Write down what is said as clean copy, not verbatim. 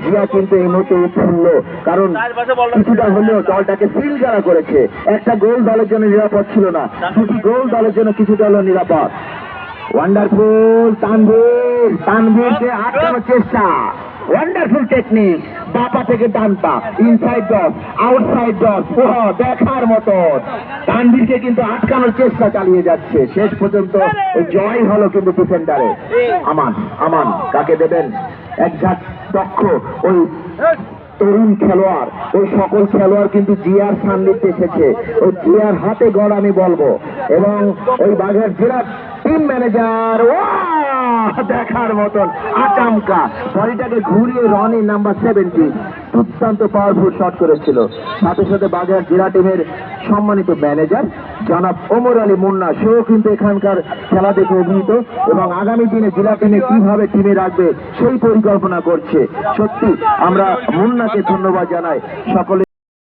জিয়া কিন্তু এই মুহূর্তে উৎফুল্ল, কারণ কিছুটা হলেও দলটাকে সিল করা করেছে। একটা গোল দলের জন্য নিরাপদ ছিল না, দুটি গোল দলের জন্য কিছুটা হলো নিরাপদ। ওয়ান্ডারফুল তানভীরকে আটকানোর চেষ্টা, ওয়ান্ডারফুল টেকনিক, বাপা থেকে ডান পা, ইনসাইড ডস, আউটসাইড ডস, দেখার মতো। তানভীরকে কিন্তু আটকানোর চেষ্টা চালিয়ে যাচ্ছে, শেষ পর্যন্ত জয় হলো কিন্তু ডিফেন্ডারে। আমান কাকে দেবেন? একঝাক দক্ষ ওই তরুণ খেলোয়াড়, ওই সকল খেলোয়াড় কিন্তু জিয়ার সান্নিধ্যে এসেছে, ওই জিয়ার হাতে গড় আমি বলবো। এবং ওই বাঘের জেলার টিম ম্যানেজার দেখার মতন আচমকা বলটাকে ঘুরিয়ে রনি নাম্বার 70 দুর্দান্ত পাওয়ারফুল শট করেছিল। সাথে সাথে বাঘের জেলা টিমের সম্মানিত ম্যানেজার জনাব ওমর আলী মুন্না, সেও কিন্তু এখানকার খেলা দেখে অভিহিত এবং আগামী দিনে জেলা টিমে কিভাবে টিমে রাখবে সেই পরিকল্পনা করছে। সত্যি আমরা মুন্নাকে ধন্যবাদ জানাই সকলে।